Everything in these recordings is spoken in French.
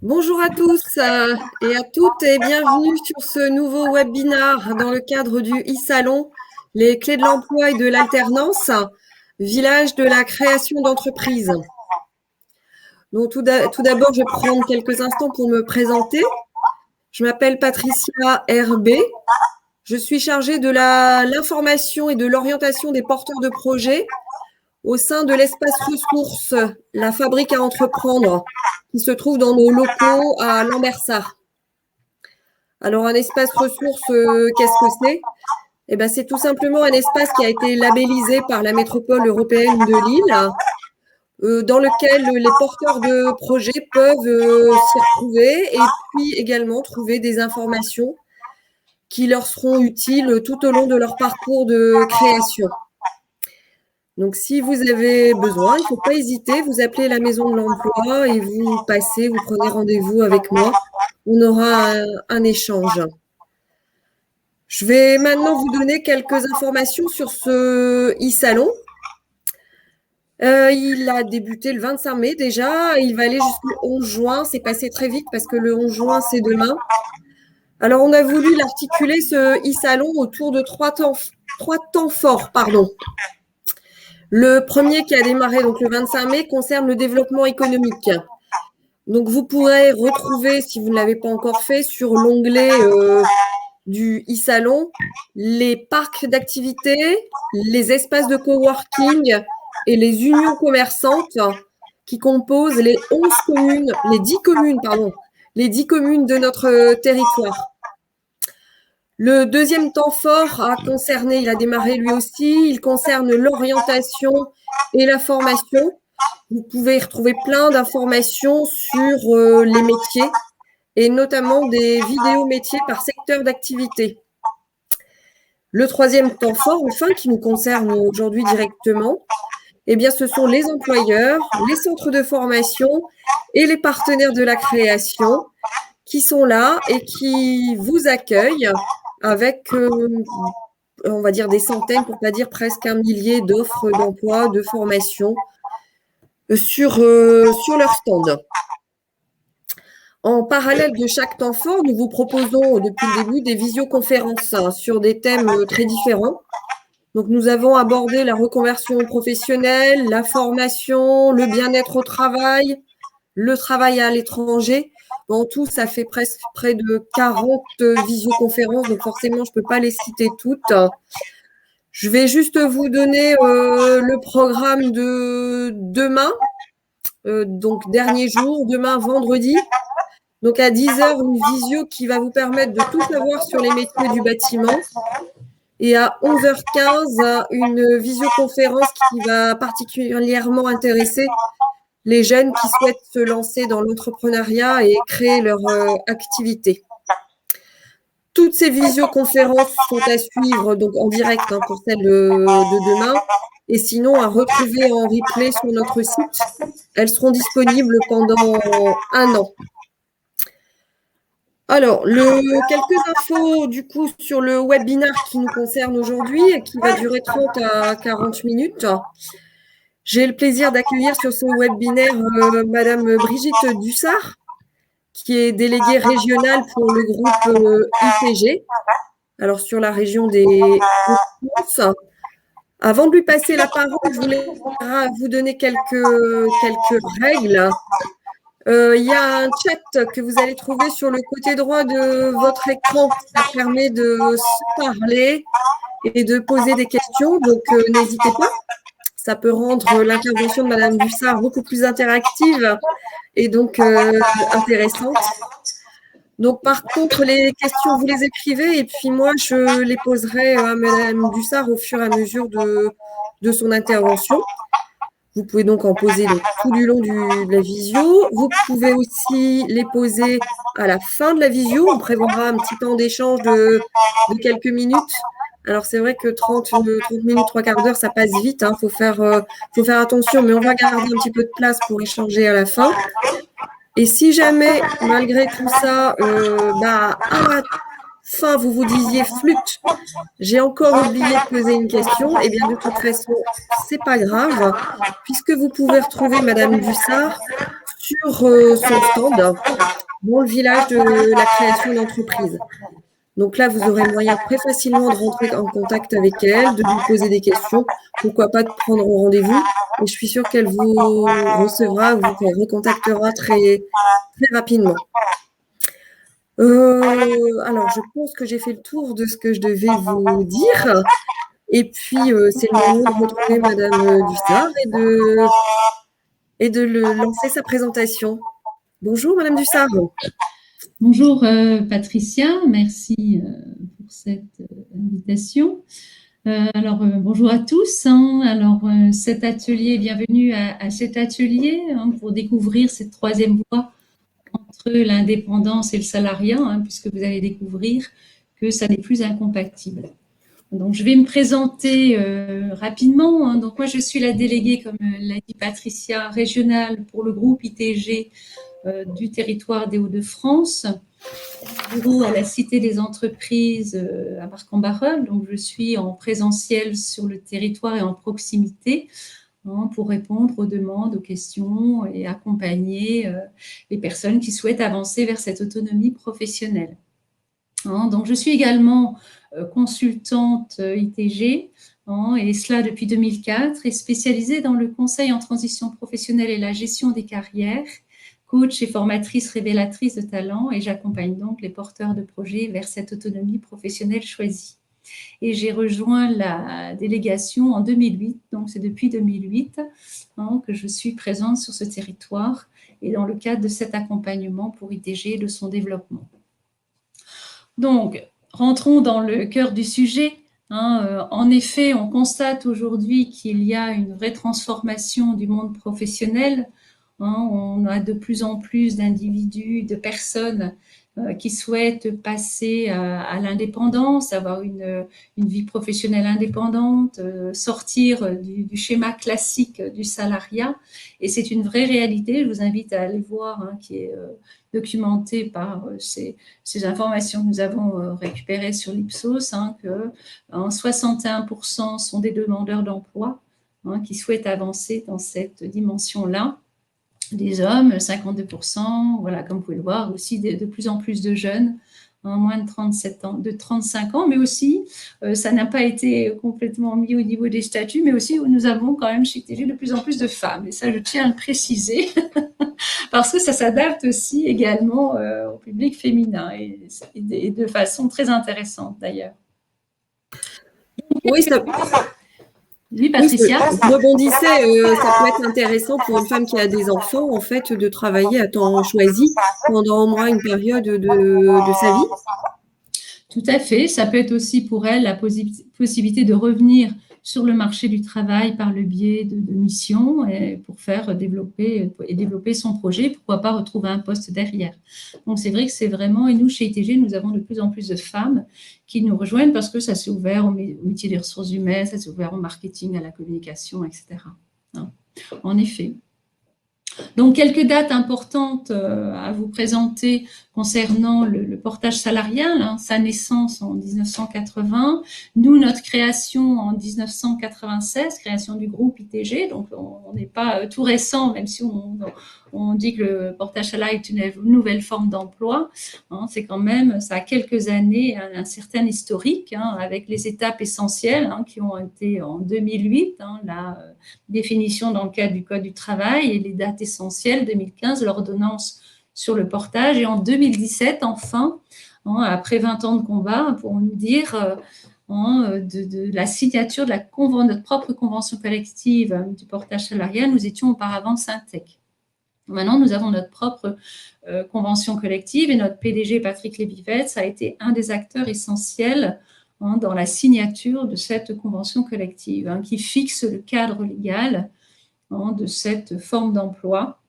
Bonjour à tous et à toutes et bienvenue sur ce nouveau webinar dans le cadre du e-salon Les clés de l'emploi et de l'alternance, village de la création d'entreprise. Donc tout d'abord, je vais prendre quelques instants pour me présenter. Je m'appelle Patricia RB. Je suis chargée de l'information et de l'orientation des porteurs de projets au sein de l'espace ressources, la fabrique à entreprendre, qui se trouve dans nos locaux à Lambersart. Alors, un espace ressources, qu'est-ce que c'est? Eh ben, c'est tout simplement un espace qui a été labellisé par la métropole européenne de Lille, dans lequel les porteurs de projets peuvent s'y retrouver et puis également trouver des informations qui leur seront utiles tout au long de leur parcours de création. Donc, si vous avez besoin, il ne faut pas hésiter, vous appelez la maison de l'emploi et vous passez, vous prenez rendez-vous avec moi. On aura un échange. Je vais maintenant vous donner quelques informations sur ce e-salon. Il a débuté le 25 mai déjà, il va aller jusqu'au 11 juin. C'est passé très vite parce que le 11 juin, c'est demain. Alors, on a voulu l'articuler, ce e-salon, autour de trois temps forts. Le premier qui a démarré donc le 25 mai concerne le développement économique. Donc, vous pourrez retrouver, si vous ne l'avez pas encore fait, sur l'onglet du e-salon, les parcs d'activités, les espaces de coworking et les unions commerçantes qui composent les 10 communes de notre territoire. Le deuxième temps fort il a démarré lui aussi, il concerne l'orientation et la formation. Vous pouvez retrouver plein d'informations sur les métiers et notamment des vidéos métiers par secteur d'activité. Le troisième temps fort, enfin, qui nous concerne aujourd'hui directement, eh bien, ce sont les employeurs, les centres de formation et les partenaires de la création qui sont là et qui vous accueillent avec, on va dire, des centaines, pour ne pas dire presque un millier d'offres d'emploi, de formation sur leur stand. En parallèle de chaque temps fort, nous vous proposons depuis le début des visioconférences sur des thèmes très différents. Donc, nous avons abordé la reconversion professionnelle, la formation, le bien-être au travail, le travail à l'étranger. En tout, ça fait presque près de 40 visioconférences, donc forcément, je ne peux pas les citer toutes. Je vais juste vous donner le programme de demain, donc dernier jour, demain vendredi. Donc à 10h, une visio qui va vous permettre de tout savoir sur les métiers du bâtiment. Et à 11h15, une visioconférence qui va particulièrement intéresser les jeunes qui souhaitent se lancer dans l'entrepreneuriat et créer leur activité. Toutes ces visioconférences sont à suivre donc en direct pour celle de demain et sinon à retrouver en replay sur notre site. Elles seront disponibles pendant un an. Alors, quelques infos du coup sur le webinaire qui nous concerne aujourd'hui et qui va durer 30 à 40 minutes. J'ai le plaisir d'accueillir sur ce webinaire Madame Brigitte Dussart, qui est déléguée régionale pour le groupe IPG, alors sur la région des Hauts-de-France. Avant de lui passer la parole, je voulais vous donner quelques règles. Il y a un chat que vous allez trouver sur le côté droit de votre écran. Ça permet de se parler et de poser des questions, donc n'hésitez pas. Ça peut rendre l'intervention de Madame Dussart beaucoup plus interactive et donc intéressante. Donc, par contre, les questions, vous les écrivez et puis moi, je les poserai à Madame Dussart au fur et à mesure de son intervention. Vous pouvez donc en poser tout du long de la visio. Vous pouvez aussi les poser à la fin de la visio. On prévoira un petit temps d'échange de quelques minutes. Alors, c'est vrai que 30 minutes, 3/4 d'heure, ça passe vite. Faut faire attention, mais on va garder un petit peu de place pour échanger à la fin. Et si jamais, malgré tout ça, à la fin, vous vous disiez flûte, j'ai encore oublié de poser une question, eh bien, de toute façon, c'est pas grave, puisque vous pouvez retrouver Madame Dussart sur son stand dans le village de la création d'entreprise. Donc là, vous aurez moyen très facilement de rentrer en contact avec elle, de lui poser des questions, pourquoi pas de prendre rendez-vous. Et je suis sûre qu'elle vous recevra, vous recontactera très, très rapidement. Alors, je pense que j'ai fait le tour de ce que je devais vous dire. Et puis, c'est le moment de retrouver Madame Dussard et de lancer sa présentation. Bonjour, Madame Dussard. Bonjour Patricia, merci pour cette invitation. Bonjour à tous. Cet atelier, bienvenue à cet atelier pour découvrir cette troisième voie entre l'indépendance et le salariat, puisque vous allez découvrir que ça n'est plus incompatible. Donc, je vais me présenter rapidement. Donc, moi, je suis la déléguée, comme l'a dit Patricia, régionale pour le groupe ITG du territoire des Hauts-de-France, bureau à la Cité des Entreprises à Marc-en-Barœul. Donc, je suis en présentiel sur le territoire et en proximité pour répondre aux demandes, aux questions et accompagner les personnes qui souhaitent avancer vers cette autonomie professionnelle. Donc, je suis également consultante ITG, et cela depuis 2004, et spécialisée dans le conseil en transition professionnelle et la gestion des carrières, coach et formatrice révélatrice de talent, et j'accompagne donc les porteurs de projets vers cette autonomie professionnelle choisie. Et j'ai rejoint la délégation en 2008, donc c'est depuis 2008 que je suis présente sur ce territoire et dans le cadre de cet accompagnement pour ITG et de son développement. Donc, rentrons dans le cœur du sujet. En effet, on constate aujourd'hui qu'il y a une vraie transformation du monde professionnel. On a de plus en plus d'individus, de personnes qui souhaitent passer à l'indépendance, avoir une vie professionnelle indépendante, sortir du schéma classique du salariat. Et c'est une vraie réalité. Je vous invite à aller voir, qui est documentée par ces informations que nous avons récupérées sur l'Ipsos, que 61% sont des demandeurs d'emploi qui souhaitent avancer dans cette dimension-là. Des hommes, 52%, voilà, comme vous pouvez le voir, aussi de plus en plus de jeunes, moins de 37 ans, de 35 ans, mais aussi, ça n'a pas été complètement mis au niveau des statuts, mais aussi où nous avons quand même chez ITG de plus en plus de femmes. Et ça, je tiens à le préciser, parce que ça s'adapte aussi également au public féminin, et de façon très intéressante d'ailleurs. Oui, ça... Oui, Patricia. Oui, je rebondissais, ça peut être intéressant pour une femme qui a des enfants, en fait, de travailler à temps choisi pendant au moins une période de sa vie. Tout à fait. Ça peut être aussi pour elle la possibilité de revenir sur le marché du travail par le biais de missions pour faire développer son projet. Pourquoi pas retrouver un poste derrière. Donc, c'est vrai que c'est vraiment, et nous, chez ITG, nous avons de plus en plus de femmes qui nous rejoignent parce que ça s'est ouvert au métier des ressources humaines, ça s'est ouvert au marketing, à la communication, etc. En effet. Donc, quelques dates importantes à vous présenter concernant le portage salarial, sa naissance en 1980, nous, notre création en 1996, création du groupe ITG, donc on n'est pas tout récent, même si on dit que le portage salarial est une nouvelle forme d'emploi, c'est quand même, ça a quelques années, un certain historique, avec les étapes essentielles qui ont été en 2008, la définition dans le cadre du Code du travail et les dates essentielles, 2015, l'ordonnance sur le portage, et en 2017, enfin, après 20 ans de combat, pour nous dire de la signature de notre propre convention collective du portage salarial. Nous étions auparavant Syntec. Maintenant, nous avons notre propre convention collective et notre PDG, Patrick Lévy-Vetz, a été un des acteurs essentiels dans la signature de cette convention collective qui fixe le cadre légal de cette forme d'emploi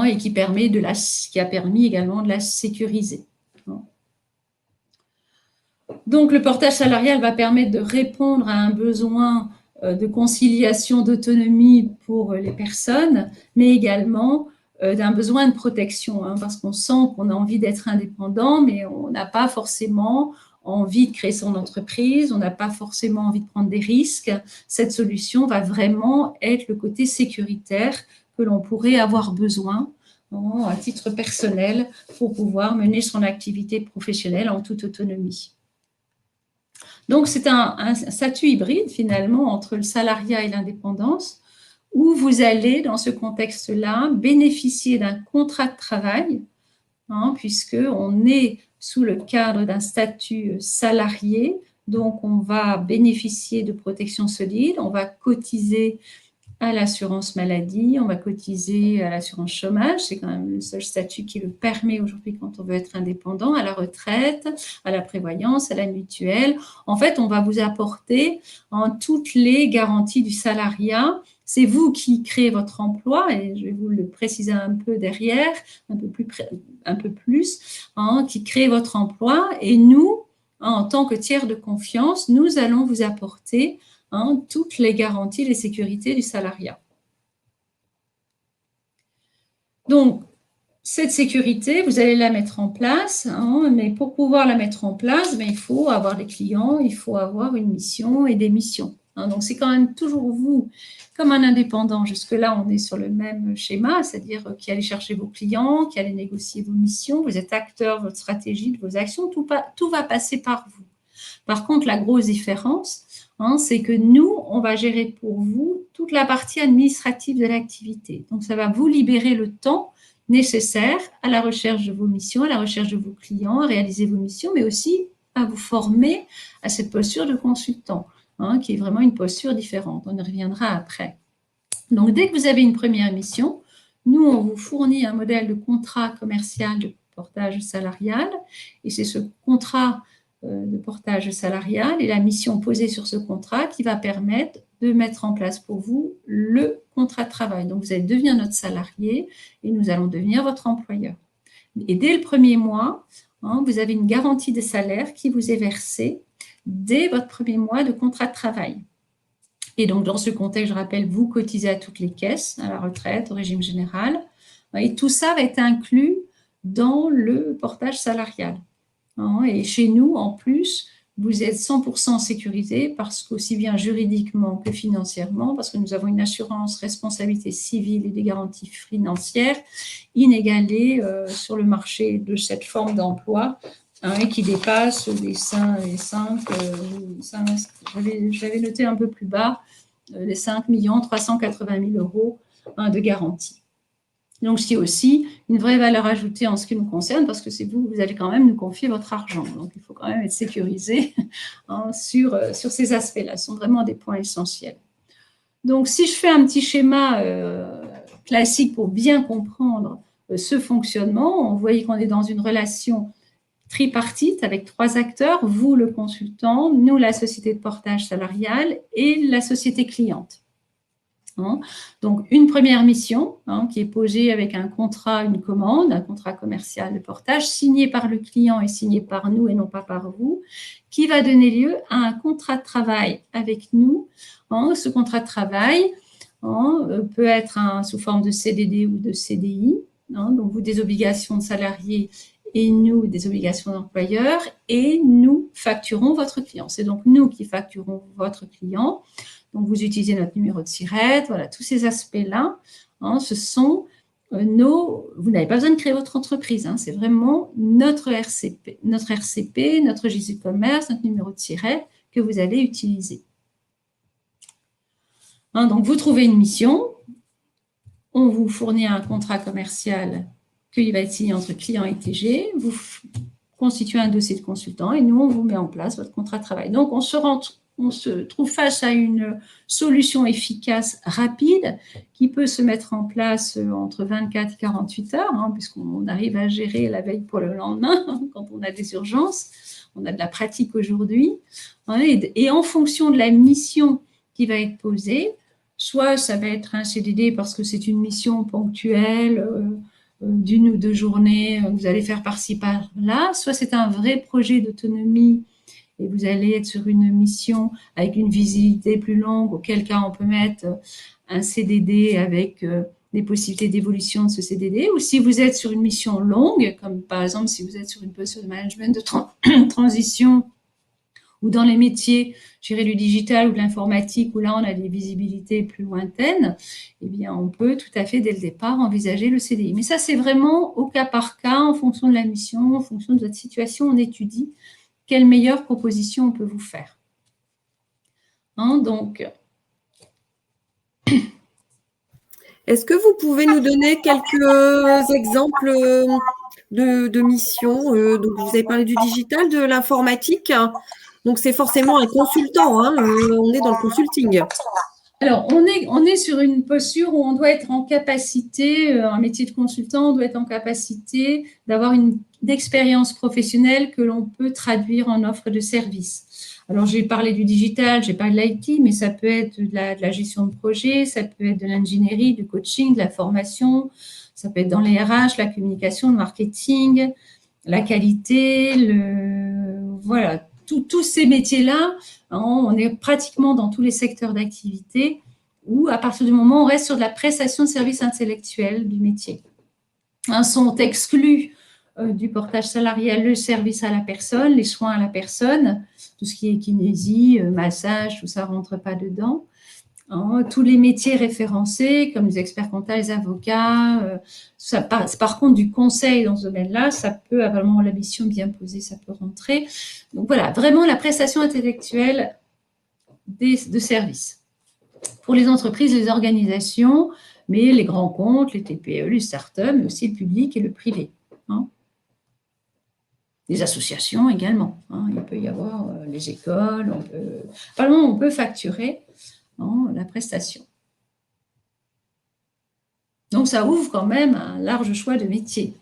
et qui a permis également de la sécuriser. Donc, le portage salarial va permettre de répondre à un besoin de conciliation, d'autonomie pour les personnes, mais également d'un besoin de protection, parce qu'on sent qu'on a envie d'être indépendant, mais on n'a pas forcément envie de créer son entreprise, on n'a pas forcément envie de prendre des risques. Cette solution va vraiment être le côté sécuritaire que l'on pourrait avoir besoin à titre personnel pour pouvoir mener son activité professionnelle en toute autonomie. Donc, c'est un statut hybride finalement entre le salariat et l'indépendance où vous allez, dans ce contexte-là, bénéficier d'un contrat de travail puisqu'on est sous le cadre d'un statut salarié. Donc, on va bénéficier de protection solide, on va cotiser à l'assurance maladie, on va cotiser à l'assurance chômage, c'est quand même le seul statut qui le permet aujourd'hui quand on veut être indépendant, à la retraite, à la prévoyance, à la mutuelle. En fait, on va vous apporter toutes les garanties du salariat. C'est vous qui créez votre emploi, et je vais vous le préciser un peu derrière, un peu plus, qui crée votre emploi. Et nous, en tant que tiers de confiance, nous allons vous apporter toutes les garanties, les sécurités du salariat. Donc, cette sécurité, vous allez la mettre en place, mais pour pouvoir la mettre en place, il faut avoir des clients, il faut avoir une mission et des missions. Donc, c'est quand même toujours vous, comme un indépendant. Jusque-là, on est sur le même schéma, c'est-à-dire qui allez chercher vos clients, qui allez négocier vos missions, vous êtes acteur de votre stratégie, de vos actions, tout va passer par vous. Par contre, la grosse différence, c'est que nous, on va gérer pour vous toute la partie administrative de l'activité. Donc, ça va vous libérer le temps nécessaire à la recherche de vos missions, à la recherche de vos clients, à réaliser vos missions, mais aussi à vous former à cette posture de consultant, qui est vraiment une posture différente. On y reviendra après. Donc, dès que vous avez une première mission, nous, on vous fournit un modèle de contrat commercial de portage salarial, et c'est ce contrat de portage salarial et la mission posée sur ce contrat qui va permettre de mettre en place pour vous le contrat de travail. Donc, vous allez devenir notre salarié et nous allons devenir votre employeur. Et dès le premier mois, vous avez une garantie de salaire qui vous est versée dès votre premier mois de contrat de travail. Et donc, dans ce contexte, je rappelle, vous cotisez à toutes les caisses, à la retraite, au régime général. Et tout ça va être inclus dans le portage salarial. Et chez nous, en plus, vous êtes 100% sécurisé parce qu'aussi bien juridiquement que financièrement, parce que nous avons une assurance responsabilité civile et des garanties financières inégalées sur le marché de cette forme d'emploi et qui dépasse les 5 j'avais noté un peu plus bas, les 5 380 000 euros de garantie. Donc, c'est aussi une vraie valeur ajoutée en ce qui nous concerne parce que c'est vous allez quand même nous confier votre argent. Donc, il faut quand même être sécurisé sur ces aspects-là. Ce sont vraiment des points essentiels. Donc, si je fais un petit schéma classique pour bien comprendre ce fonctionnement, vous voyez qu'on est dans une relation tripartite avec 3 acteurs, vous le consultant, nous la société de portage salarial et la société cliente. Donc, une première mission qui est posée avec un contrat, une commande, un contrat commercial de portage signé par le client et signé par nous et non pas par vous, qui va donner lieu à un contrat de travail avec nous. Ce contrat de travail peut être sous forme de CDD ou de CDI, donc vous des obligations de salarié et nous des obligations d'employeur, et nous facturons votre client. C'est donc nous qui facturons votre client. Donc, vous utilisez notre numéro de SIRET, voilà, tous ces aspects-là, ce sont vous n'avez pas besoin de créer votre entreprise, c'est vraiment notre RCP, notre Jésus Commerce, notre numéro de SIRET que vous allez utiliser. Donc, vous trouvez une mission, on vous fournit un contrat commercial qui va être signé entre client et TG, vous constituez un dossier de consultant et nous, on vous met en place votre contrat de travail. Donc, on se trouve face à une solution efficace, rapide, qui peut se mettre en place entre 24 et 48 heures, puisqu'on arrive à gérer la veille pour le lendemain, quand on a des urgences. On a de la pratique aujourd'hui. Et en fonction de la mission qui va être posée, soit ça va être un CDD parce que c'est une mission ponctuelle, d'1 ou 2 journées, vous allez faire par-ci, par-là, soit c'est un vrai projet d'autonomie et vous allez être sur une mission avec une visibilité plus longue, auquel cas on peut mettre un CDD avec des possibilités d'évolution de ce CDD, ou si vous êtes sur une mission longue, comme par exemple si vous êtes sur une posture de management de transition ou dans les métiers, je dirais, du digital ou de l'informatique, où là, on a des visibilités plus lointaines, eh bien, on peut tout à fait, dès le départ, envisager le CDI. Mais ça, c'est vraiment au cas par cas, en fonction de la mission, en fonction de votre situation, on étudie quelle meilleure proposition on peut vous faire. Donc, est-ce que vous pouvez nous donner quelques exemples de missions? Donc, vous avez parlé du digital, de l'informatique. Donc, c'est forcément un consultant, hein, on est dans le consulting. Alors, on est sur une posture où on doit être en capacité, un métier de consultant, on doit être en capacité d'avoir une expérience professionnelle que l'on peut traduire en offre de service. Alors, j'ai parlé du digital, j'ai parlé de l'IT, mais ça peut être de la gestion de projet, ça peut être de l'ingénierie, du coaching, de la formation, ça peut être dans les RH, la communication, le marketing, la qualité, voilà, tous ces métiers-là, on est pratiquement dans tous les secteurs d'activité où, à partir du moment où on reste sur de la prestation de services intellectuels du métier, sont exclus du portage salarial le service à la personne, les soins à la personne, tout ce qui est kinésie, massage, tout ça ne rentre pas dedans. Tous les métiers référencés, comme les experts comptables, les avocats, par contre, du conseil dans ce domaine-là, ça peut, vraiment la mission bien posée, ça peut rentrer. Donc voilà, vraiment la prestation intellectuelle de services. Pour les entreprises, les organisations, mais les grands comptes, les TPE, les startups, mais aussi le public et le privé. Les associations également. Il peut y avoir les écoles, on peut facturer la prestation. Donc, ça ouvre quand même un large choix de métiers,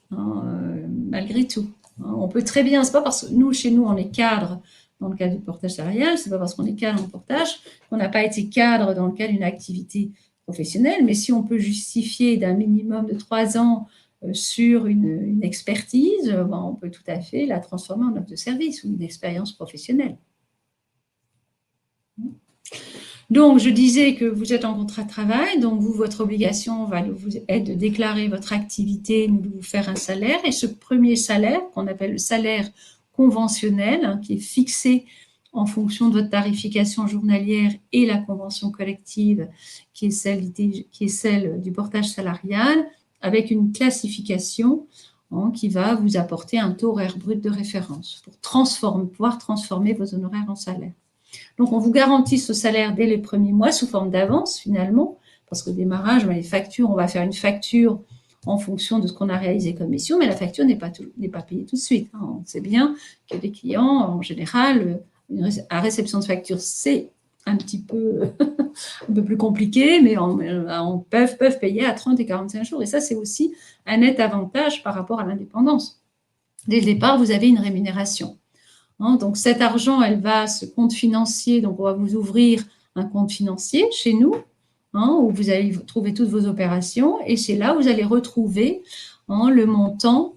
malgré tout. On peut très bien, c'est pas parce que chez nous, on est cadre dans le cadre du portage salarial, c'est pas parce qu'on est cadre en portage qu'on n'a pas été cadre dans le cadre d'une activité professionnelle, mais si on peut justifier d'un minimum de 3 ans sur une expertise, on peut tout à fait la transformer en offre de service ou une expérience professionnelle. Donc, je disais que vous êtes en contrat de travail, donc votre obligation va vous être de déclarer votre activité, de vous faire un salaire, et ce premier salaire, qu'on appelle le salaire conventionnel, qui est fixé en fonction de votre tarification journalière et la convention collective, qui est celle du portage salarial, avec une classification qui va vous apporter un taux horaire brut de référence pour pouvoir transformer vos honoraires en salaire. Donc, on vous garantit ce salaire dès les premiers mois sous forme d'avance, finalement, parce qu'au démarrage, les factures, on va faire une facture en fonction de ce qu'on a réalisé comme mission, mais la facture n'est pas payée tout de suite. On sait bien que les clients, en général, à réception de facture, c'est un petit peu, un peu plus compliqué, mais on peuvent payer à 30 et 45 jours. Et ça, c'est aussi un net avantage par rapport à l'indépendance. Dès le départ, vous avez une rémunération. Donc, cet argent, elle va, ce compte financier, donc on va vous ouvrir un compte financier chez nous, où vous allez trouver toutes vos opérations, et c'est là où vous allez retrouver le montant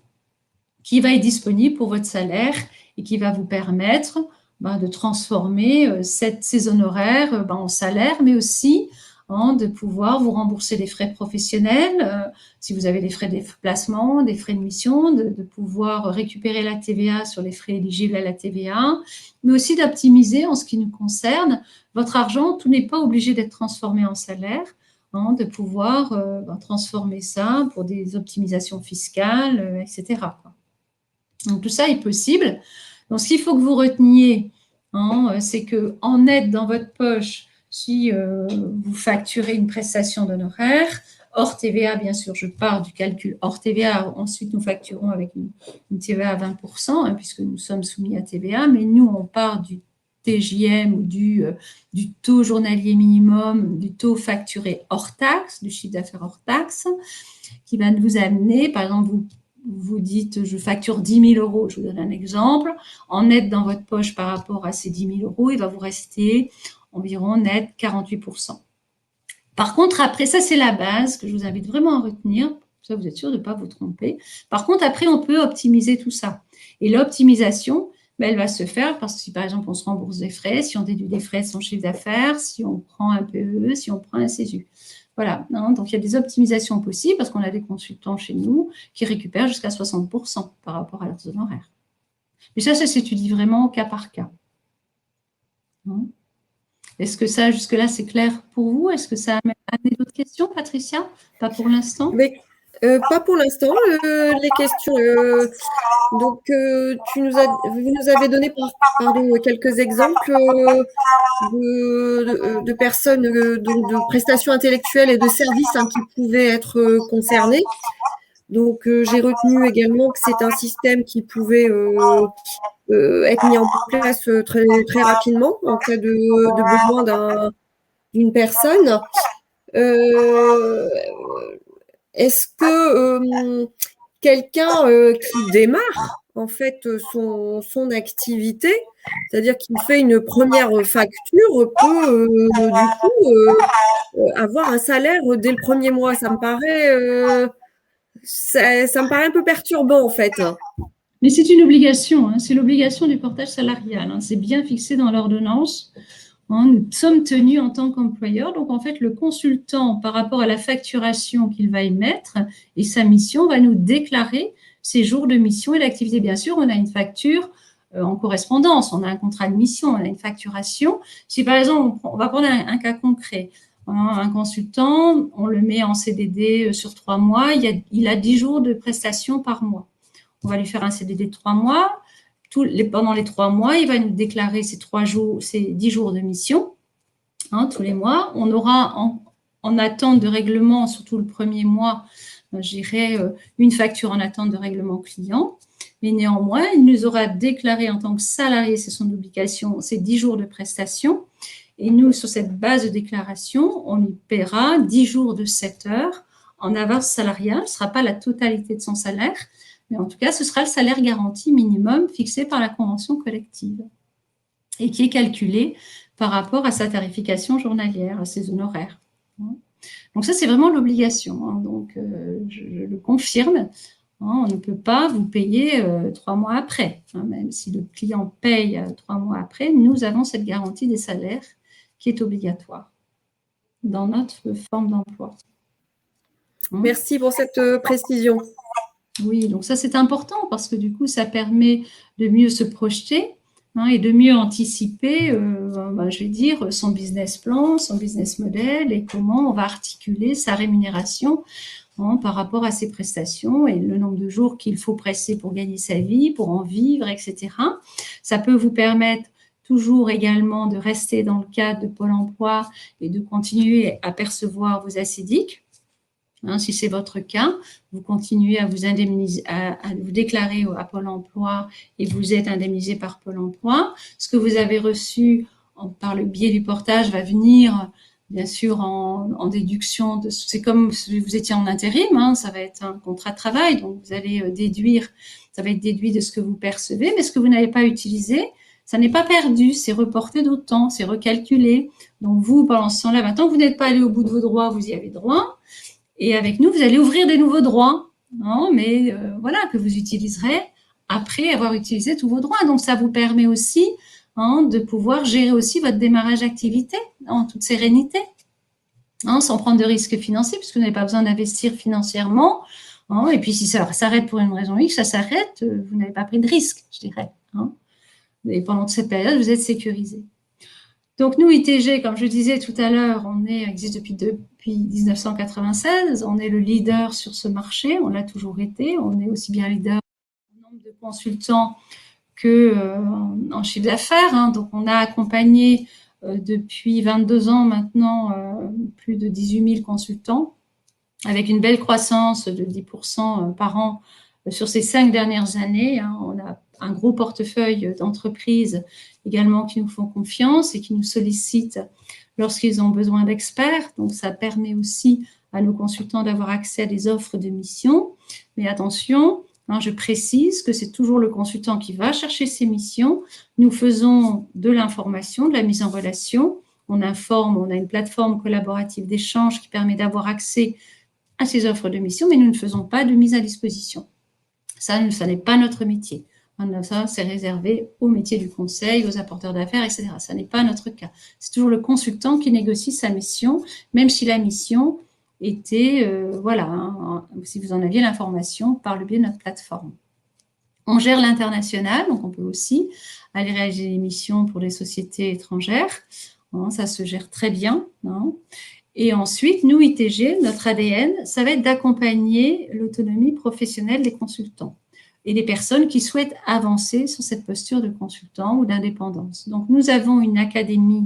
qui va être disponible pour votre salaire et qui va vous permettre de transformer ces honoraires en salaire, mais aussi de pouvoir vous rembourser des frais professionnels, si vous avez des frais de déplacement, des frais de mission, de pouvoir récupérer la TVA sur les frais éligibles à la TVA, mais aussi d'optimiser en ce qui nous concerne votre argent. Tout n'est pas obligé d'être transformé en salaire, de pouvoir transformer ça pour des optimisations fiscales, etc. Donc, tout ça est possible. Donc, ce qu'il faut que vous reteniez, c'est qu'en net dans votre poche, si vous facturez une prestation d'honoraires, hors TVA, bien sûr, je pars du calcul hors TVA. Ensuite, nous facturons avec une TVA à 20%, puisque nous sommes soumis à TVA, mais nous, on part du TJM ou du taux journalier minimum, du taux facturé hors taxe, du chiffre d'affaires hors taxe, qui va vous amener, par exemple, vous dites, je facture 10 000 euros, je vous donne un exemple, en net dans votre poche par rapport à ces 10 000 euros, il va vous rester environ net 48%. Par contre, après, ça c'est la base que je vous invite vraiment à retenir, ça vous êtes sûr de ne pas vous tromper. Par contre, après, on peut optimiser tout ça. Et l'optimisation, elle va se faire parce que si par exemple on se rembourse des frais, si on déduit des frais de son chiffre d'affaires, si on prend un PEE, si on prend un CESU. Voilà, donc il y a des optimisations possibles parce qu'on a des consultants chez nous qui récupèrent jusqu'à 60% par rapport à leurs honoraires. Mais ça s'étudie vraiment au cas par cas. Hein. Est-ce que ça, jusque-là, c'est clair pour vous? Est-ce que ça a amené d'autres questions, Patricia? Pas pour l'instant? Mais, pas pour l'instant. Les questions. Donc, vous nous avez donné pardon, quelques exemples de personnes, donc de prestations intellectuelles et de services qui pouvaient être concernés. Donc, j'ai retenu également que c'est un système qui pouvait être mis en place très, très rapidement en cas de besoin d'une personne. Est-ce que quelqu'un qui démarre en fait son activité, c'est-à-dire qu'il fait une première facture, peut du coup avoir un salaire dès le premier mois? Ça me paraît un peu perturbant en fait. Mais c'est une obligation, hein, c'est l'obligation du portage salarial. Hein, c'est bien fixé dans l'ordonnance. Hein, nous sommes tenus en tant qu'employeur. Donc, en fait, le consultant, par rapport à la facturation qu'il va émettre et sa mission, va nous déclarer ses jours de mission et l'activité. Bien sûr, on a une facture en correspondance, on a un contrat de mission, on a une facturation. Si, par exemple, on va prendre un cas concret. Un consultant, on le met en CDD sur 3 mois, il a 10 jours de prestations par mois. On va lui faire un CDD de 3 mois. Pendant les 3 mois, il va nous déclarer ses 10 jours de mission, tous les mois. On aura en attente de règlement, surtout le premier mois, j'irai une facture en attente de règlement client. Mais néanmoins, il nous aura déclaré en tant que salarié, c'est son obligation, ses 10 jours de prestation. Et nous, sur cette base de déclaration, on lui paiera 10 jours de 7 heures en avance salariale. Ce ne sera pas la totalité de son salaire, mais en tout cas, ce sera le salaire garanti minimum fixé par la convention collective et qui est calculé par rapport à sa tarification journalière, à ses honoraires. Donc ça, c'est vraiment l'obligation. Donc, je le confirme. On ne peut pas vous payer 3 mois après. Même si le client paye 3 mois après, nous avons cette garantie des salaires qui est obligatoire dans notre forme d'emploi. Merci pour cette précision. Oui, donc ça c'est important parce que du coup ça permet de mieux se projeter et de mieux anticiper, je vais dire, son business plan, son business model et comment on va articuler sa rémunération par rapport à ses prestations et le nombre de jours qu'il faut presser pour gagner sa vie, pour en vivre, etc. Ça peut vous permettre toujours également de rester dans le cadre de Pôle emploi et de continuer à percevoir vos ACDIC. Si c'est votre cas, vous continuez à vous indemniser, à vous déclarer à Pôle emploi et vous êtes indemnisé par Pôle emploi. Ce que vous avez reçu par le biais du portage va venir, bien sûr, en déduction. C'est comme si vous étiez en intérim, ça va être un contrat de travail, donc vous allez déduire, ça va être déduit de ce que vous percevez, mais ce que vous n'avez pas utilisé, ça n'est pas perdu, c'est reporté d'autant, c'est recalculé. Donc vous, pendant ce temps-là, maintenant que vous n'êtes pas allé au bout de vos droits, vous y avez droit. Et avec nous, vous allez ouvrir des nouveaux droits, mais voilà, que vous utiliserez après avoir utilisé tous vos droits. Donc, ça vous permet aussi de pouvoir gérer aussi votre démarrage d'activité en toute sérénité, sans prendre de risques financiers, puisque vous n'avez pas besoin d'investir financièrement. Et puis, si ça s'arrête pour une raison X, ça s'arrête, vous n'avez pas pris de risque, je dirais. Et pendant cette période, vous êtes sécurisé. Donc, nous, ITG, comme je disais tout à l'heure, existe depuis 1996. On est le leader sur ce marché. On l'a toujours été. On est aussi bien leader en nombre de consultants qu'en chiffre d'affaires. Donc, on a accompagné depuis 22 ans maintenant plus de 18 000 consultants avec une belle croissance de 10% par an sur ces 5 dernières années. On a un gros portefeuille d'entreprises également qui nous font confiance et qui nous sollicitent lorsqu'ils ont besoin d'experts. Donc, ça permet aussi à nos consultants d'avoir accès à des offres de mission. Mais attention, je précise que c'est toujours le consultant qui va chercher ses missions. Nous faisons de l'information, de la mise en relation. On informe, on a une plateforme collaborative d'échange qui permet d'avoir accès à ces offres de mission, mais nous ne faisons pas de mise à disposition. Ça n'est pas notre métier. Ça, c'est réservé au métier du conseil, aux apporteurs d'affaires, etc. Ça n'est pas notre cas. C'est toujours le consultant qui négocie sa mission, même si la mission était, si vous en aviez l'information par le biais de notre plateforme. On gère l'international, donc on peut aussi aller réaliser des missions pour des sociétés étrangères. Ça se gère très bien. Et ensuite, nous, ITG, notre ADN, ça va être d'accompagner l'autonomie professionnelle des consultants et des personnes qui souhaitent avancer sur cette posture de consultant ou d'indépendance. Donc, nous avons une académie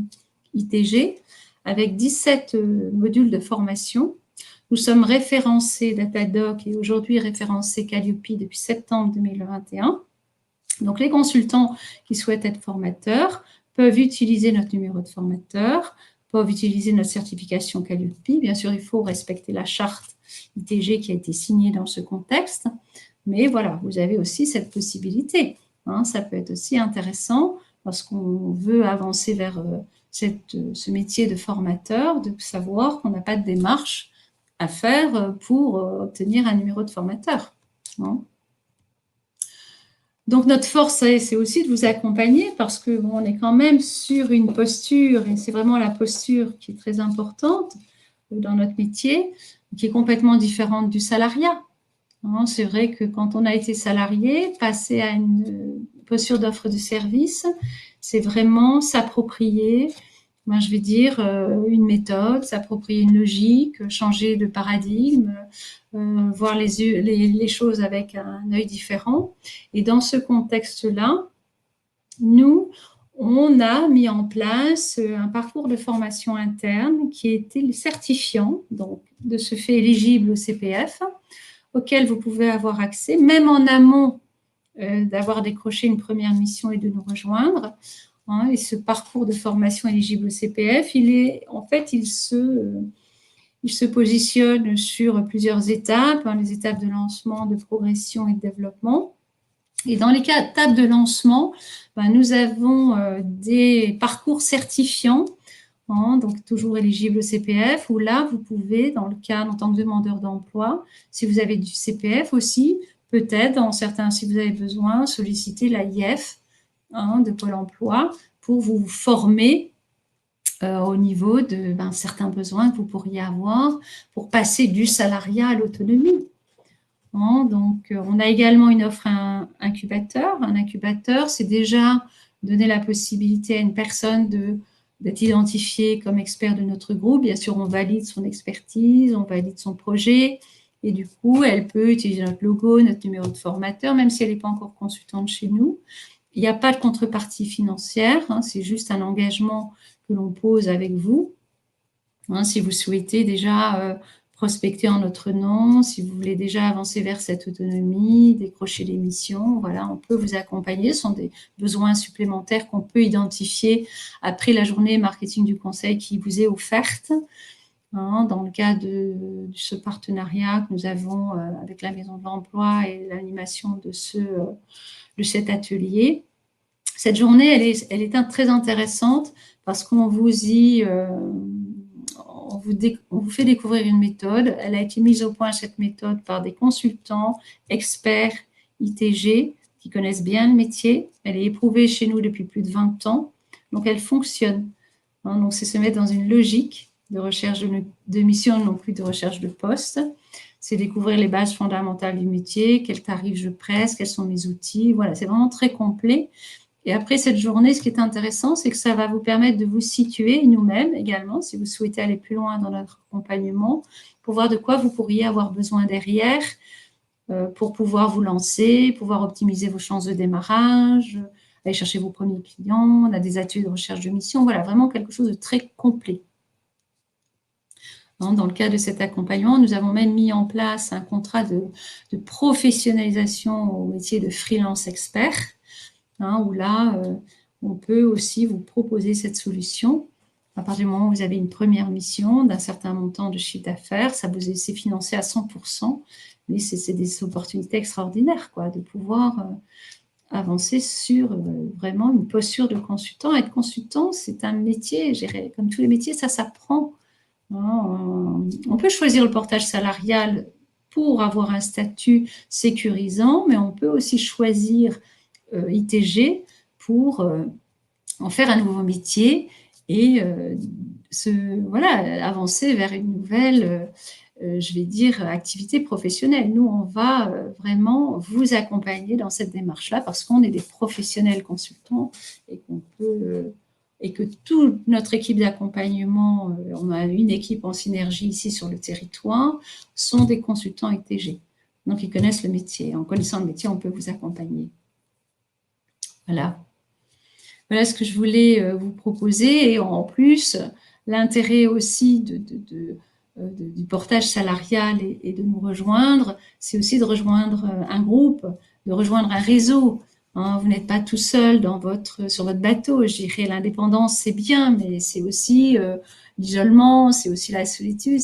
ITG avec 17 modules de formation. Nous sommes référencés Datadoc et aujourd'hui référencés Calliope depuis septembre 2021. Donc, les consultants qui souhaitent être formateurs peuvent utiliser notre numéro de formateur, peuvent utiliser notre certification Calliope. Bien sûr, il faut respecter la charte ITG qui a été signée dans ce contexte. Mais voilà, vous avez aussi cette possibilité. Ça peut être aussi intéressant lorsqu'on veut avancer vers ce métier de formateur, de savoir qu'on n'a pas de démarche à faire pour obtenir un numéro de formateur. Donc, notre force, c'est aussi de vous accompagner parce qu'on est quand même sur une posture, et c'est vraiment la posture qui est très importante dans notre métier, qui est complètement différente du salariat. C'est vrai que quand on a été salarié, passer à une posture d'offre de service, c'est vraiment s'approprier, je vais dire, une méthode, s'approprier une logique, changer de paradigme, voir les choses avec un œil différent. Et dans ce contexte-là, nous, on a mis en place un parcours de formation interne qui était certifiant, donc de ce fait éligible au CPF, auquel vous pouvez avoir accès, même en amont d'avoir décroché une première mission et de nous rejoindre. Et ce parcours de formation éligible au CPF, il se positionne sur plusieurs étapes, les étapes de lancement, de progression et de développement. Et dans les étapes de lancement, nous avons des parcours certifiants, donc toujours éligibles au CPF, où là, vous pouvez, dans le cadre en tant que demandeur d'emploi, si vous avez du CPF aussi, peut-être, dans certains, si vous avez besoin, solliciter l'AIF de Pôle emploi pour vous former au niveau de certains besoins que vous pourriez avoir pour passer du salariat à l'autonomie. Donc, on a également une offre incubateur. Un incubateur, c'est déjà donner la possibilité à une personne d'être identifiée comme expert de notre groupe. Bien sûr, on valide son expertise, on valide son projet. Et du coup, elle peut utiliser notre logo, notre numéro de formateur, même si elle n'est pas encore consultante chez nous. Il n'y a pas de contrepartie financière, c'est juste un engagement que l'on pose avec vous. Si vous souhaitez déjà prospecter en notre nom, si vous voulez déjà avancer vers cette autonomie, décrocher les missions, voilà, on peut vous accompagner. Ce sont des besoins supplémentaires qu'on peut identifier après la journée marketing du conseil qui vous est offerte. Dans le cadre de ce partenariat que nous avons avec la Maison de l'Emploi et l'animation de cet atelier. Cette journée, elle est très intéressante parce qu'on vous fait découvrir une méthode. Elle a été mise au point, cette méthode, par des consultants, experts ITG qui connaissent bien le métier. Elle est éprouvée chez nous depuis plus de 20 ans, donc elle fonctionne. Donc, c'est se mettre dans une logique de recherche de mission, non plus de recherche de poste. C'est découvrir les bases fondamentales du métier, quel tarif je presse, quels sont mes outils. Voilà, c'est vraiment très complet. Et après cette journée, ce qui est intéressant, c'est que ça va vous permettre de vous situer, nous-mêmes également, si vous souhaitez aller plus loin dans notre accompagnement, pour voir de quoi vous pourriez avoir besoin derrière, pour pouvoir vous lancer, pouvoir optimiser vos chances de démarrage, aller chercher vos premiers clients. On a des ateliers de recherche de mission. Voilà, vraiment quelque chose de très complet. Dans le cadre de cet accompagnement, nous avons même mis en place un contrat de professionnalisation au métier de freelance expert, où là, on peut aussi vous proposer cette solution. À partir du moment où vous avez une première mission d'un certain montant de chiffre d'affaires, c'est financé à 100%, mais c'est des opportunités extraordinaires, quoi, de pouvoir avancer sur vraiment une posture de consultant. Être consultant, c'est un métier, comme tous les métiers, ça s'apprend. On peut choisir le portage salarial pour avoir un statut sécurisant, mais on peut aussi choisir ITG pour en faire un nouveau métier et avancer vers une nouvelle je vais dire, activité professionnelle. Nous, on va vraiment vous accompagner dans cette démarche-là parce qu'on est des professionnels consultants et qu'on peut et que toute notre équipe d'accompagnement, on a une équipe en synergie ici sur le territoire, sont des consultants ETG. Donc, ils connaissent le métier. En connaissant le métier, on peut vous accompagner. Voilà. Voilà ce que je voulais vous proposer. Et en plus, l'intérêt aussi du portage salarial et de nous rejoindre, c'est aussi de rejoindre un groupe, de rejoindre un réseau. Hein, vous n'êtes pas tout seul sur votre bateau. Je dirais l'indépendance, c'est bien, mais c'est aussi l'isolement, c'est aussi la solitude.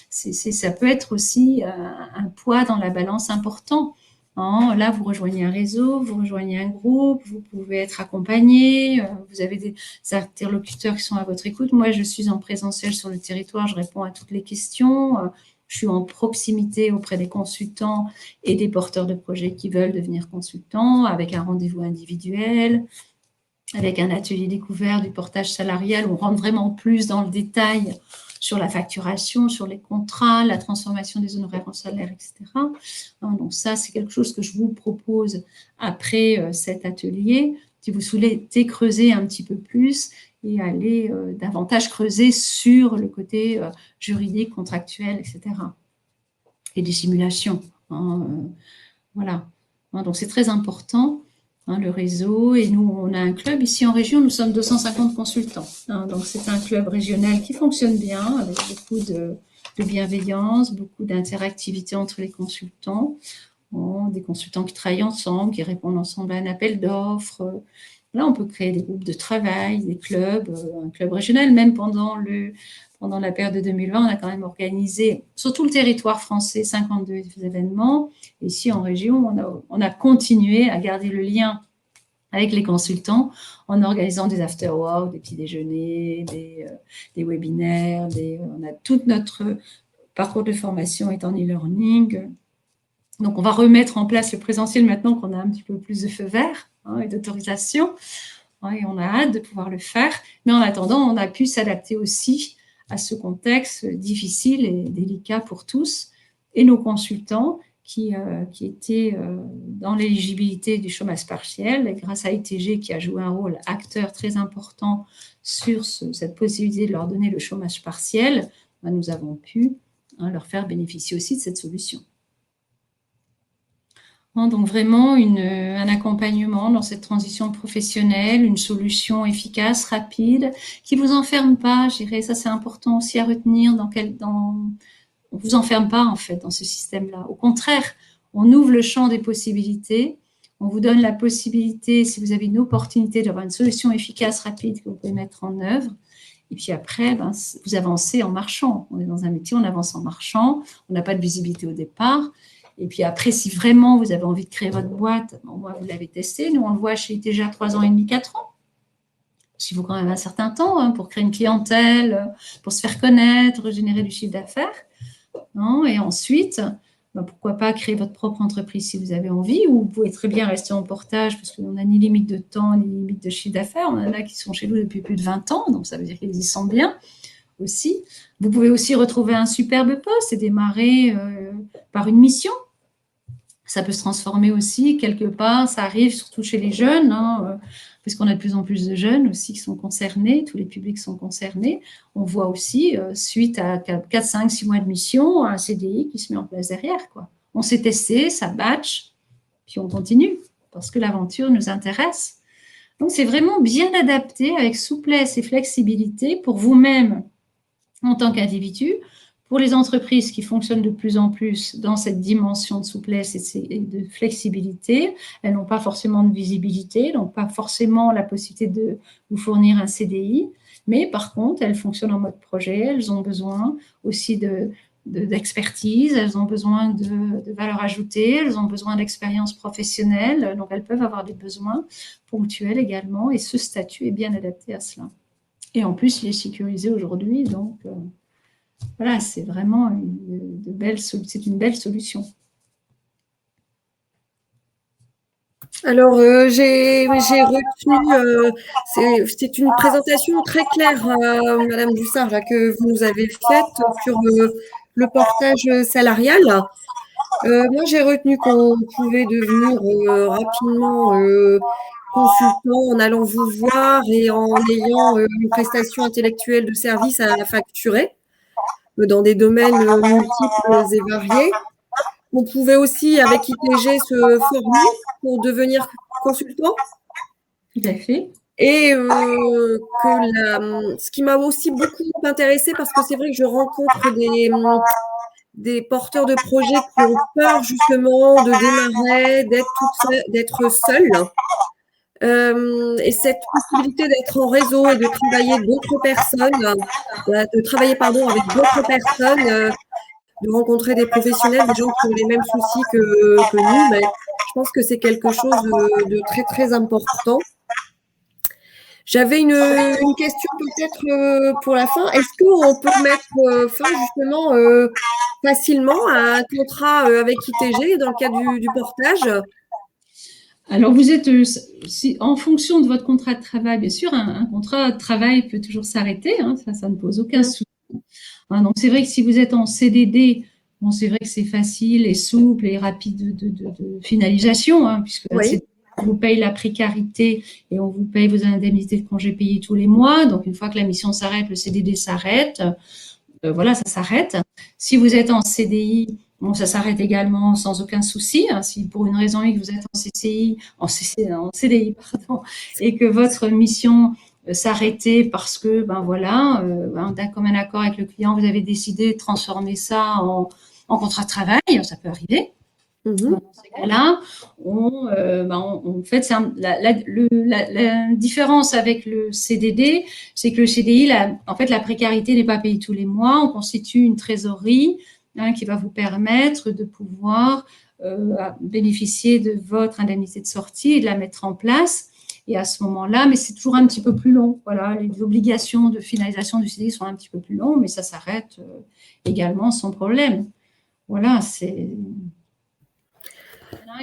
Ça peut être aussi un poids dans la balance important. Là, vous rejoignez un réseau, vous rejoignez un groupe, vous pouvez être accompagné, vous avez des interlocuteurs qui sont à votre écoute. Moi, je suis en présentiel sur le territoire, je réponds à toutes les questions. Je suis en proximité auprès des consultants et des porteurs de projets qui veulent devenir consultants, avec un rendez-vous individuel, avec un atelier découvert du portage salarial où on rentre vraiment plus dans le détail sur la facturation, sur les contrats, la transformation des honoraires en salaire, etc. Donc ça, c'est quelque chose que je vous propose après cet atelier. Si vous souhaitez creuser un petit peu plus et aller davantage creuser sur le côté juridique, contractuel, etc. Et des simulations. Voilà. Donc c'est très important. Le réseau, et nous, on a un club ici en région, nous sommes 250 consultants. Donc, c'est un club régional qui fonctionne bien, avec beaucoup de bienveillance, beaucoup d'interactivité entre les consultants, des consultants qui travaillent ensemble, qui répondent ensemble à un appel d'offres. Là, on peut créer des groupes de travail, des clubs, un club régional, même pendant la période de 2020, on a quand même organisé, sur tout le territoire français, 52 événements. Ici, en région, on a continué à garder le lien avec les consultants en organisant des after-work, des petits déjeuners, des webinaires. On a tout notre parcours de formation est en e-learning. Donc, on va remettre en place le présentiel maintenant qu'on a un petit peu plus de feu vert et d'autorisation. Et on a hâte de pouvoir le faire. Mais en attendant, on a pu s'adapter aussi à ce contexte difficile et délicat pour tous. Et nos consultants qui étaient dans l'éligibilité du chômage partiel, et grâce à ITG qui a joué un rôle acteur très important sur cette possibilité de leur donner le chômage partiel, nous avons pu leur faire bénéficier aussi de cette solution. Donc vraiment un accompagnement dans cette transition professionnelle, une solution efficace, rapide, qui ne vous enferme pas, je dirais, ça c'est important aussi à retenir, on ne vous enferme pas en fait dans ce système-là. Au contraire, on ouvre le champ des possibilités, on vous donne la possibilité, si vous avez une opportunité d'avoir une solution efficace, rapide, que vous pouvez mettre en œuvre. Et puis après, vous avancez en marchant. On est dans un métier, on avance en marchant, on n'a pas de visibilité au départ. Et puis après, si vraiment vous avez envie de créer votre boîte, moi, vous l'avez testé. Nous, on le voit chez ITG à 3 ans et demi, 4 ans. Il faut quand même un certain temps pour créer une clientèle, pour se faire connaître, générer du chiffre d'affaires. Et ensuite, pourquoi pas créer votre propre entreprise si vous avez envie, ou vous pouvez très bien rester en portage parce qu'on n'a ni limite de temps, ni limite de chiffre d'affaires. On en a qui sont chez nous depuis plus de 20 ans, donc ça veut dire qu'ils y sont bien aussi. Vous pouvez aussi retrouver un superbe poste et démarrer par une mission. Ça peut se transformer aussi quelque part, ça arrive surtout chez les jeunes, puisqu'on a de plus en plus de jeunes aussi qui sont concernés, tous les publics sont concernés. On voit aussi, suite à 4, 5, 6 mois de mission, un CDI qui se met en place derrière, quoi. On s'est testé, ça batch, puis on continue, parce que l'aventure nous intéresse. Donc, c'est vraiment bien adapté avec souplesse et flexibilité pour vous-même en tant qu'individu, pour les entreprises qui fonctionnent de plus en plus dans cette dimension de souplesse et de flexibilité. Elles n'ont pas forcément de visibilité, donc pas forcément la possibilité de vous fournir un CDI, mais par contre, elles fonctionnent en mode projet, elles ont besoin aussi d'expertise, elles ont besoin de valeur ajoutée, elles ont besoin d'expérience professionnelle, donc elles peuvent avoir des besoins ponctuels également, et ce statut est bien adapté à cela. Et en plus, il est sécurisé aujourd'hui, donc voilà, c'est vraiment une belle solution. Alors, j'ai retenu, c'est une présentation très claire, Madame Dussard, là, que vous nous avez faite sur le portage salarial. Moi, j'ai retenu qu'on pouvait devenir rapidement consultant en allant vous voir et en ayant une prestation intellectuelle de service à facturer dans des domaines multiples et variés. On pouvait aussi, avec ITG, se former pour devenir consultant. Tout à fait. Et ce qui m'a aussi beaucoup intéressée, parce que c'est vrai que je rencontre des porteurs de projets qui ont peur justement de démarrer, d'être seuls. Et cette possibilité d'être en réseau et de travailler avec d'autres personnes, de rencontrer des professionnels, des gens qui ont les mêmes soucis que nous, ben, je pense que c'est quelque chose de très, très important. J'avais une question peut-être pour la fin. Est-ce qu'on peut mettre fin justement facilement à un contrat avec ITG dans le cadre du portage? Alors, vous êtes, en fonction de votre contrat de travail, bien sûr, un contrat de travail peut toujours s'arrêter, hein, ça ne pose aucun souci. Hein, donc, c'est vrai que si vous êtes en CDD, bon, c'est vrai que c'est facile et souple et rapide de finalisation, hein, puisque Oui. on vous paye la précarité et on vous paye vos indemnités de congés payés tous les mois. Donc, une fois que la mission s'arrête, le CDD s'arrête. Voilà, ça s'arrête. Si vous êtes en CDI, bon, ça s'arrête également sans aucun souci. Hein. Si pour une raison X, vous êtes en CDI, pardon, et que votre mission s'arrêtait parce que, ben voilà, d'un commun accord avec le client, vous avez décidé de transformer ça en contrat de travail, ça peut arriver. Dans ces cas-là, en fait, la différence avec le CDD, c'est que le CDI, en fait, la précarité n'est pas payée tous les mois. On constitue une trésorerie qui va vous permettre de pouvoir bénéficier de votre indemnité de sortie et de la mettre en place. Et à ce moment-là, mais c'est toujours un petit peu plus long. Voilà, les obligations de finalisation du CDI sont un petit peu plus longues, mais ça s'arrête également sans problème. Voilà, c'est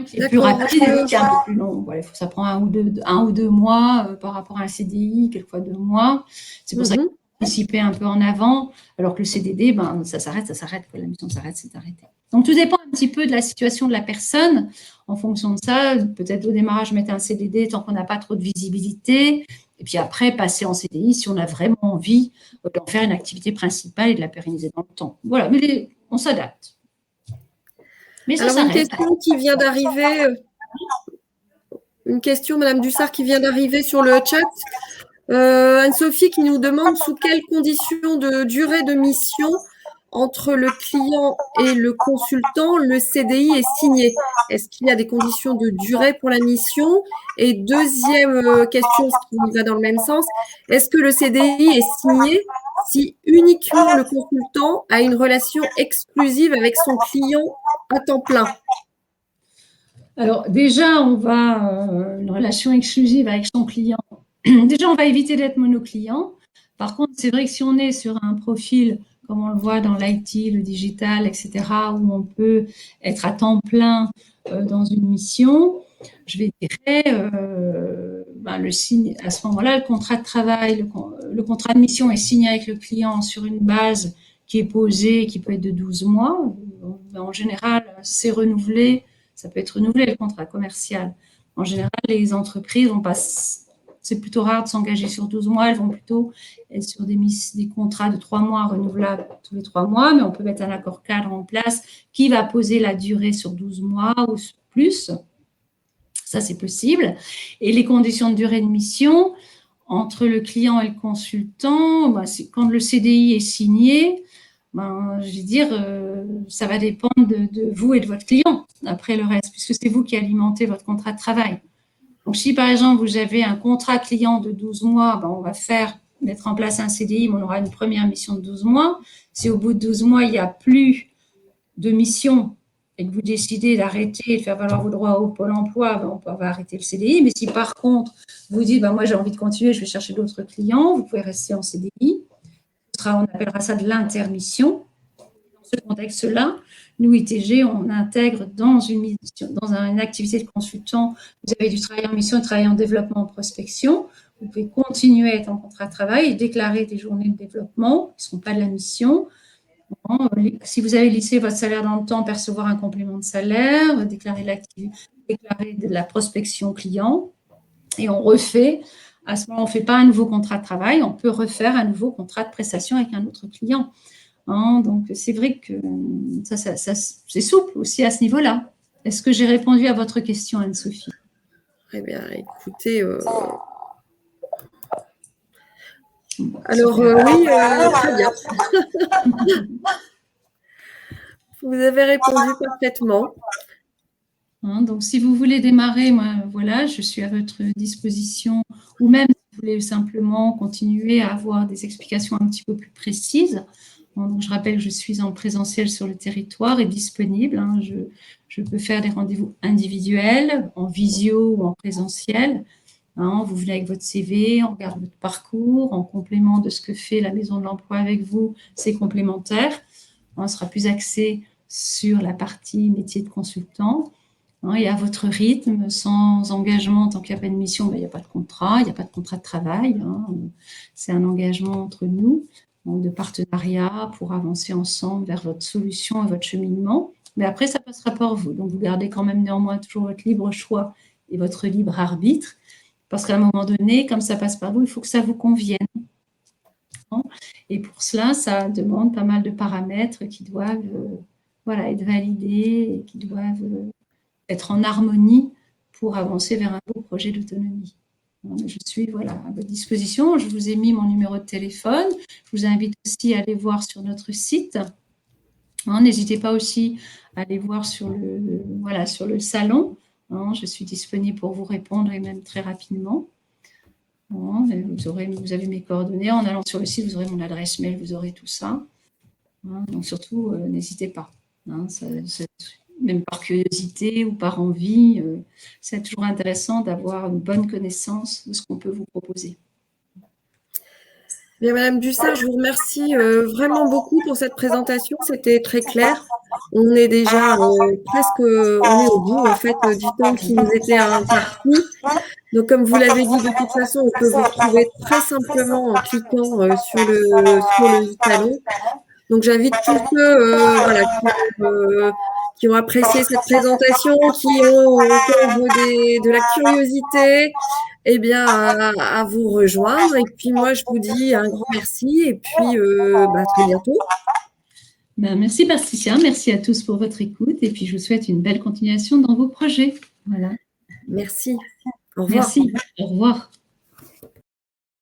qui est plus rapide et qui est un peu plus long. Voilà, ça prend un ou deux mois par rapport à un CDI, quelquefois 2 mois. C'est pour ça qu'il faut anticiper un peu en avant, alors que le CDD, ben, ça s'arrête, quand la mission s'arrête, c'est arrêté. Donc, tout dépend un petit peu de la situation de la personne. En fonction de ça, peut-être au démarrage, mettre un CDD tant qu'on n'a pas trop de visibilité. Et puis après, passer en CDI si on a vraiment envie d'en faire une activité principale et de la pérenniser dans le temps. Voilà, mais on s'adapte. Mais alors, une question qui vient d'arriver, Madame Dussard, qui vient d'arriver sur le chat. Anne-Sophie qui nous demande sous quelles conditions de durée de mission entre le client et le consultant, le CDI est signé. Est-ce qu'il y a des conditions de durée pour la mission? Et deuxième question, ce qui va dans le même sens, est-ce que le CDI est signé si uniquement le consultant a une relation exclusive avec son client à temps plein? Alors déjà, on va une relation exclusive avec son client. Déjà, on va éviter d'être monoclient. Par contre, c'est vrai que si on est sur un profil, comme on le voit dans l'IT, le digital, etc., où on peut être à temps plein dans une mission, je vais dire, à ce moment-là, le contrat de travail, le contrat de mission est signé avec le client sur une base qui est posée, qui peut être de 12 mois. En général, c'est renouvelé. Ça peut être renouvelé, le contrat commercial. En général, les entreprises vont pas, c'est plutôt rare de s'engager sur 12 mois, elles vont plutôt être sur des contrats de 3 mois renouvelables tous les 3 mois, mais on peut mettre un accord cadre en place qui va poser la durée sur 12 mois ou plus. Ça, c'est possible. Et les conditions de durée de mission entre le client et le consultant, c'est quand le CDI est signé, je vais dire, ça va dépendre de vous et de votre client après le reste, puisque c'est vous qui alimentez votre contrat de travail. Donc, si par exemple, vous avez un contrat client de 12 mois, on va mettre en place un CDI, mais on aura une première mission de 12 mois. Si au bout de 12 mois, il n'y a plus de mission et que vous décidez d'arrêter et de faire valoir vos droits au Pôle emploi, on va arrêter le CDI. Mais si par contre, vous dites, moi j'ai envie de continuer, je vais chercher d'autres clients, vous pouvez rester en CDI. On appellera ça de l'intermission. Dans ce contexte-là, nous, ITG, on intègre dans une activité de consultant, vous avez du travail en mission, du travail en développement, en prospection. Vous pouvez continuer à être en contrat de travail et déclarer des journées de développement qui ne sont pas de la mission. Si vous avez lissé votre salaire dans le temps, percevoir un complément de salaire, déclarer de la prospection client, et on refait. À ce moment, on ne fait pas un nouveau contrat de travail, on peut refaire un nouveau contrat de prestation avec un autre client. Donc, c'est vrai que ça c'est souple aussi à ce niveau-là. Est-ce que j'ai répondu à votre question, Anne-Sophie? Eh bien, écoutez, alors oui, très bien. Vous avez répondu parfaitement. Donc, si vous voulez démarrer, moi, voilà, je suis à votre disposition, ou même si vous voulez simplement continuer à avoir des explications un petit peu plus précises. Donc, je rappelle que je suis en présentiel sur le territoire et disponible. Je peux faire des rendez-vous individuels, en visio ou en présentiel. Vous venez avec votre CV, on regarde votre parcours, en complément de ce que fait la Maison de l'Emploi avec vous, c'est complémentaire. On sera plus axé sur la partie métier de consultant. Et à votre rythme, sans engagement, tant qu'il n'y a pas de mission, il n'y a pas de contrat, il n'y a pas de contrat de travail. C'est un engagement entre nous, de partenariat pour avancer ensemble vers votre solution et votre cheminement. Mais après, ça passera par vous. Donc, vous gardez quand même néanmoins toujours votre libre choix et votre libre arbitre. Parce qu'à un moment donné, comme ça passe par vous, il faut que ça vous convienne. Et pour cela, ça demande pas mal de paramètres qui doivent être validés et qui doivent être en harmonie pour avancer vers un beau projet d'autonomie. Je suis à votre disposition. Je vous ai mis mon numéro de téléphone. Je vous invite aussi à aller voir sur notre site. N'hésitez pas aussi à aller voir sur le salon. Je suis disponible pour vous répondre et même très rapidement. Vous avez mes coordonnées. En allant sur le site, vous aurez mon adresse mail, vous aurez tout ça. Donc surtout, n'hésitez pas. Même par curiosité ou par envie, c'est toujours intéressant d'avoir une bonne connaissance de ce qu'on peut vous proposer. Bien, Madame Dussart, je vous remercie vraiment beaucoup pour cette présentation. C'était très clair. On est déjà presque au bout en fait du temps qui nous était imparti. Donc, comme vous l'avez dit, de toute façon, on peut vous retrouver très simplement en cliquant sur le salon. Donc, j'invite tous ceux qui ont apprécié cette présentation, qui ont encore de la curiosité, à vous rejoindre. Et puis, moi, je vous dis un grand merci et puis à très bientôt. Merci Patricia, merci à tous pour votre écoute et puis je vous souhaite une belle continuation dans vos projets. Voilà. Merci. Au revoir. Merci. Au revoir.